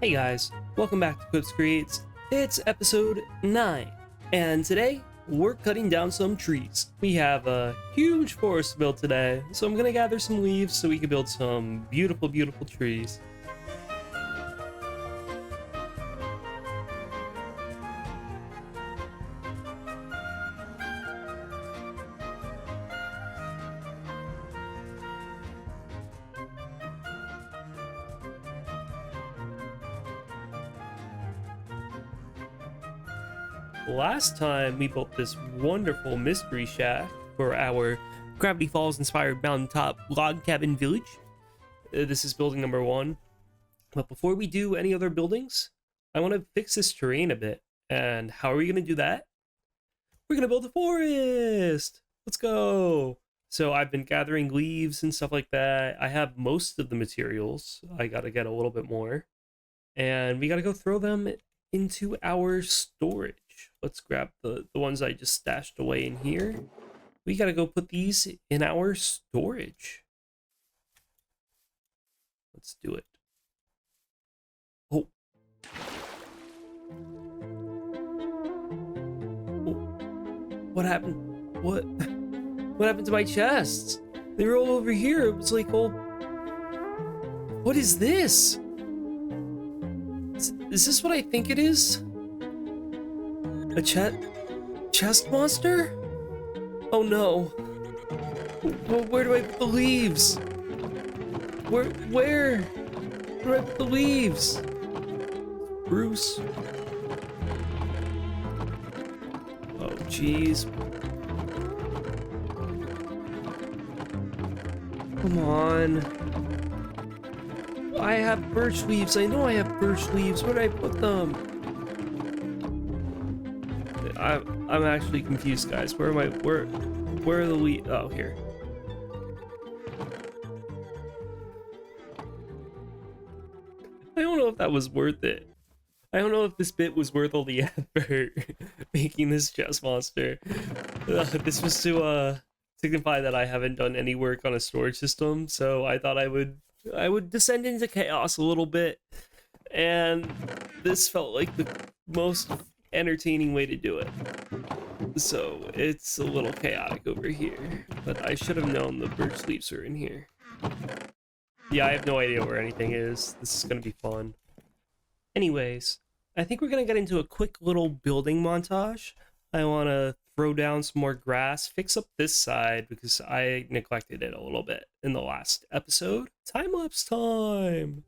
Hey guys, welcome back to Quips Creates. It's episode 9, and today we're cutting down some trees. We have a huge forest to build today, so I'm gonna gather some leaves so we can build some beautiful, beautiful trees. Last time we built this wonderful mystery shack for our Gravity Falls inspired mountaintop log cabin village. This is building number 1. But before we do any other buildings, I want to fix this terrain a bit. And how are we going to do that? We're going to build a forest! Let's go! So I've been gathering leaves and stuff like that. I have most of the materials. I got to get a little bit more. And we got to go throw them into our storage. Let's grab the ones I just stashed away in here. We gotta go put these in our storage. Let's do it. Oh. What happened? What happened to my chests? They were all over here. It was like all... What is this? Is this what I think it is? A chest monster? Oh no. Where do I put the leaves? Where do I put the leaves? Bruce. Oh jeez. Come on. I have birch leaves. I know I have birch leaves. Where did I put them? I'm actually confused, guys. Where are the leaves? Oh, here. I don't know if that was worth it. I don't know if this bit was worth all the effort making this chest monster. This was to signify that I haven't done any work on a storage system, so I thought I would descend into chaos a little bit, and this felt like the most entertaining way to do it. So it's a little chaotic over here, but I should have known the birch leaves are in here. Yeah, I have no idea where anything is. This is gonna be fun. Anyways, I think we're gonna get into a quick little building montage. I want to throw down some more grass, fix up this side because I neglected it a little bit in the last episode. Time-lapse time!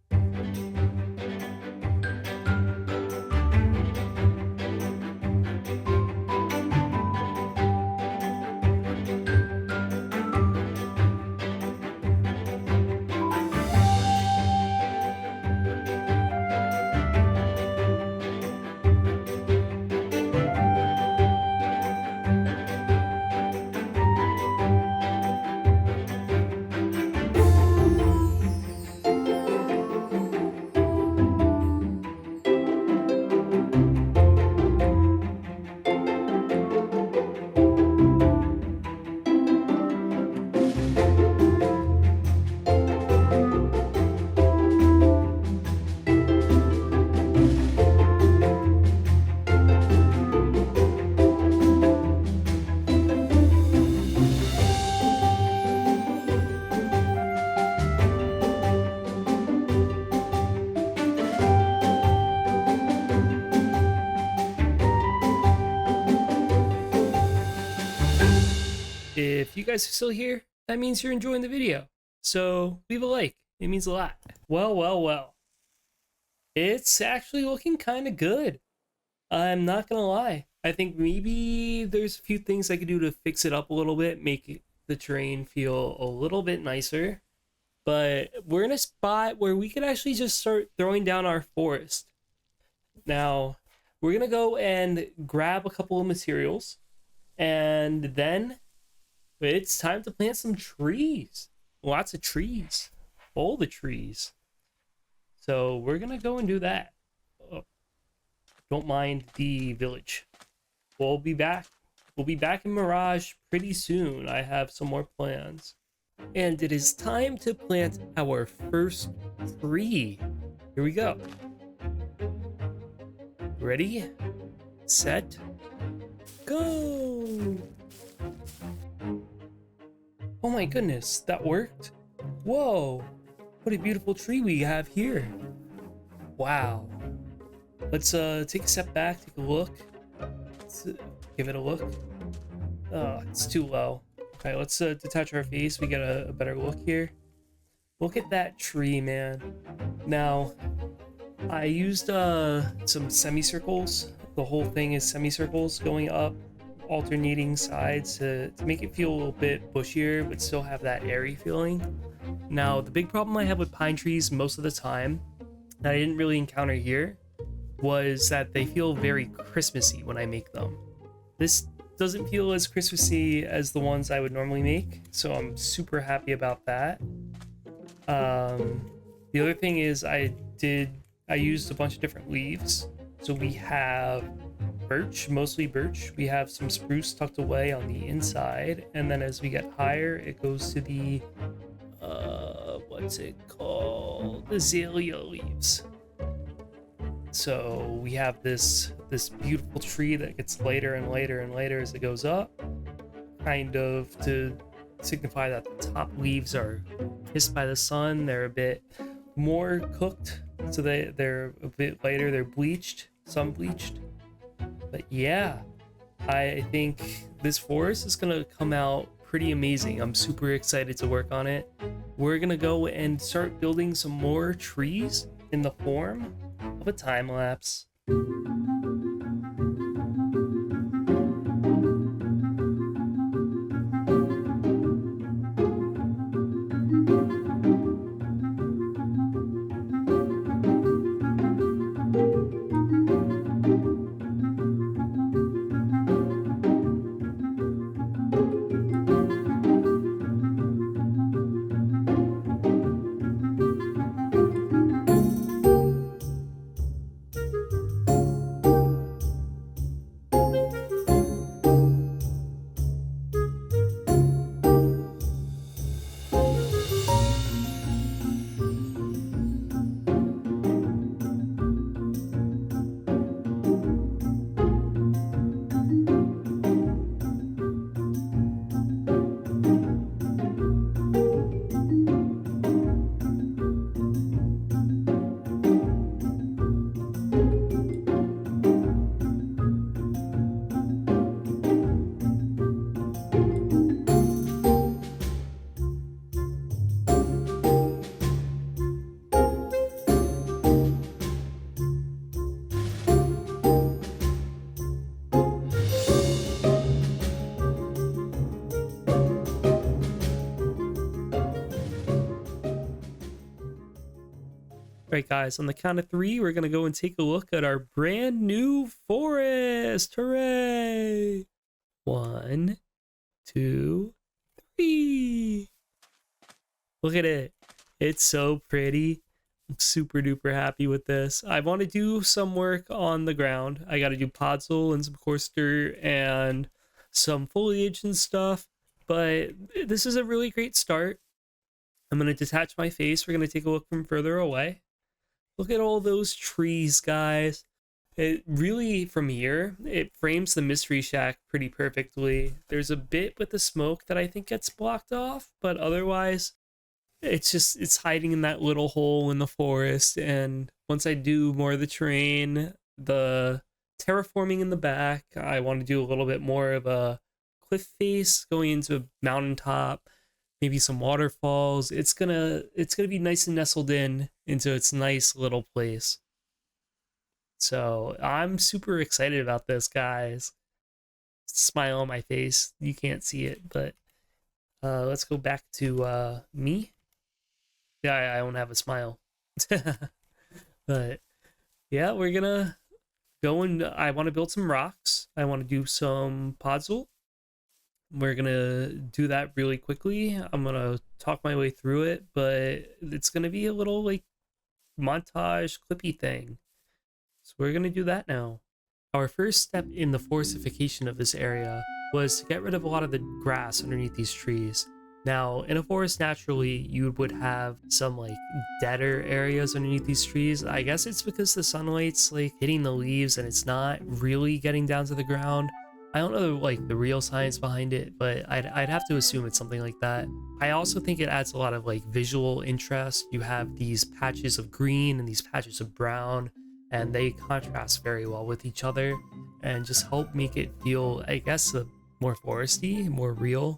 If you guys are still here, that means you're enjoying the video. So leave a like, it means a lot. Well. It's actually looking kind of good. I'm not gonna lie. I think maybe there's a few things I could do to fix it up a little bit, make the terrain feel a little bit nicer. But we're in a spot where we could actually just start throwing down our forest. Now, we're gonna go and grab a couple of materials, and then it's time to plant some trees. Lots of trees. All the trees. So we're gonna go and do that. Oh, don't mind the village. We'll be back. We'll be back in Mirage pretty soon. I have some more plans. And it is time to plant our first tree. Here we go. Ready, set, go! Oh my goodness, that worked? Whoa, what a beautiful tree we have here. Wow. Let's take a step back, take a look. Let's give it a look. Oh, it's too low. Okay, let's detach our face. We get a better look here. Look at that tree, man. Now, I used some semicircles. The whole thing is semicircles going up, alternating sides to make it feel a little bit bushier, but still have that airy feeling. Now, the big problem I have with pine trees most of the time, that I didn't really encounter here, was that they feel very Christmassy when I make them. This doesn't feel as Christmassy as the ones I would normally make, so I'm super happy about that. The other thing is I used a bunch of different leaves. So we have birch, mostly birch. We have some spruce tucked away on the inside, and then as we get higher, it goes to the what's it called? Azalea leaves. So we have this beautiful tree that gets later and later and later as it goes up, kind of to signify that the top leaves are kissed by the sun. They're a bit more cooked, so they're a bit later. They're bleached, some bleached. But yeah, I think this forest is gonna come out pretty amazing. I'm super excited to work on it. We're gonna go and start building some more trees in the form of a time lapse. Right, guys, on the count of 3, we're gonna go and take a look at our brand new forest. Hooray! 1, 2, 3. Look at it. It's so pretty. I'm super duper happy with this. I want to do some work on the ground. I got to do podzol and some coarse dirt and some foliage and stuff, but this is a really great start. I'm going to detach my face. We're going to take a look from further away. Look at all those trees, guys. It really, from here, it frames the mystery shack pretty perfectly. There's a bit with the smoke that I think gets blocked off, but otherwise, it's hiding in that little hole in the forest. And once I do more of the terrain, the terraforming in the back, I want to do a little bit more of a cliff face going into a mountaintop, maybe some waterfalls. It's gonna be nice and nestled into its nice little place. So I'm super excited about this, guys. Smile on my face. You can't see it, but let's go back to me. Yeah, I don't have a smile. But yeah, we're gonna go and I want to build some rocks. I want to do some podzol. We're gonna do that really quickly. I'm gonna talk my way through it, but it's gonna be a little like montage clippy thing. So we're gonna do that now. Our first step in the forestification of this area was to get rid of a lot of the grass underneath these trees. Now, in a forest, naturally, you would have some like deader areas underneath these trees. I guess it's because the sunlight's like hitting the leaves and it's not really getting down to the ground. I don't know like the real science behind it, but I'd have to assume it's something like that. I also think it adds a lot of like visual interest. You have these patches of green and these patches of brown, and they contrast very well with each other and just help make it feel, I guess, more foresty, more real.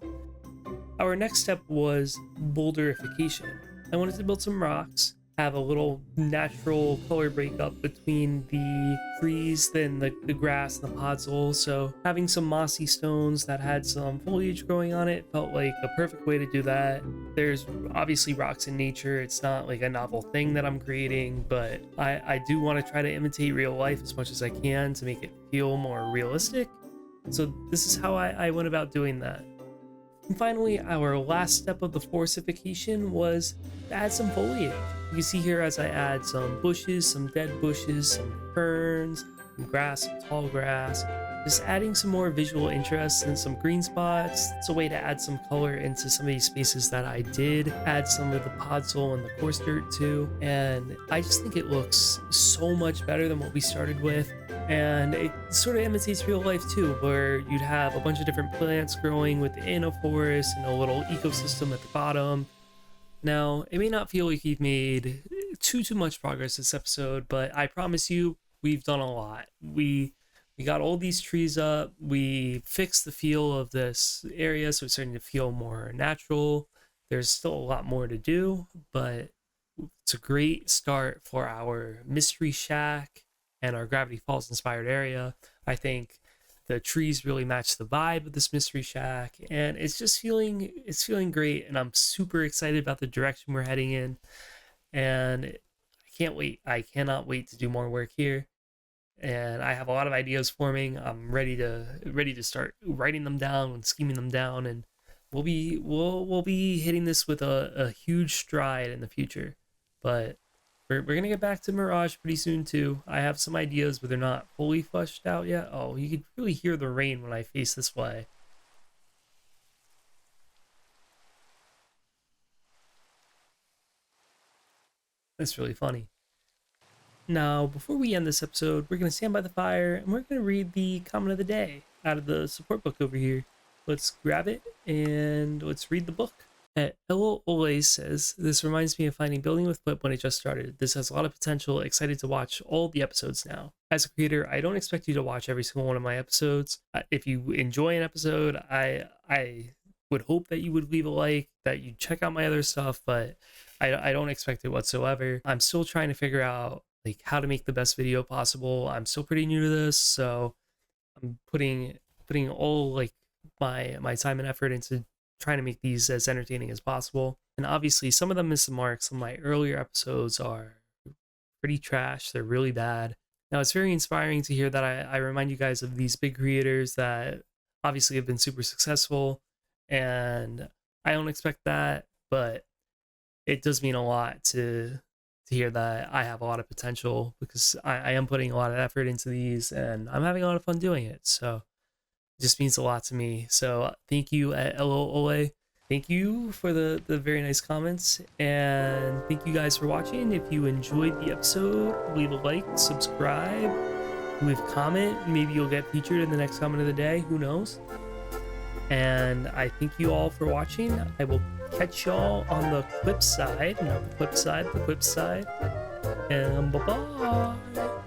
Our next step was boulderification. I wanted to build some rocks, have a little natural color breakup between the trees, then the grass and the podzol. So having some mossy stones that had some foliage growing on it felt like a perfect way to do that. There's obviously rocks in nature. It's not like a novel thing that I'm creating, but I do want to try to imitate real life as much as I can to make it feel more realistic. So this is how I went about doing that. And finally, our last step of the forestification was to add some foliage. You can see here as I add some bushes, some dead bushes, some ferns, some grass, some tall grass, just adding some more visual interest and some green spots. It's a way to add some color into some of these spaces that I did add some of the podzol and the coarse dirt to. And I just think it looks so much better than what we started with. And it sort of imitates real life too, where you'd have a bunch of different plants growing within a forest and a little ecosystem at the bottom. Now, it may not feel like you've made too much progress this episode, but I promise you, we've done a lot. We got all these trees up, we fixed the feel of this area, so it's starting to feel more natural. There's still a lot more to do, but it's a great start for our mystery shack and our Gravity Falls inspired area. I think the trees really match the vibe of this mystery shack, and it's feeling great, and I'm super excited about the direction we're heading in, and I can't wait. I cannot wait to do more work here, and I have a lot of ideas forming. I'm ready to start writing them down and scheming them down, and we'll be hitting this with a huge stride in the future. But we're gonna get back to Mirage pretty soon too. I have some ideas, but they're not fully fleshed out yet. Oh, you could really hear the rain when I face this way. That's really funny. Now, before we end this episode, we're gonna stand by the fire and we're gonna read the comment of the day out of the support book over here. Let's grab it and let's read the book. Elo Ole says, "This reminds me of finding Building with Flip when it just started. This has a lot of potential. Excited to watch all the episodes now. As a creator, I don't expect you to watch every single one of my episodes. If you enjoy an episode, I would hope that you would leave a like, that you check out my other stuff, but I don't expect it whatsoever. I'm still trying to figure out like how to make the best video possible. I'm still pretty new to this, so I'm putting all like my time and effort into trying to make these as entertaining as possible. And obviously some of them miss the mark. Some of my earlier episodes are pretty trash. They're really bad. Now it's very inspiring to hear that I remind you guys of these big creators that obviously have been super successful, and I don't expect that, but it does mean a lot to hear that I have a lot of potential, because I am putting a lot of effort into these and I'm having a lot of fun doing it. So just means a lot to me. So thank you at Elo Ole. Thank you for the very nice comments, and thank you guys for watching. If you enjoyed the episode, leave a like, subscribe, leave a comment. Maybe you'll get featured in the next comment of the day. Who knows? And I thank you all for watching. I will catch y'all on the flip side. Not the flip side, the flip side. And bye-bye.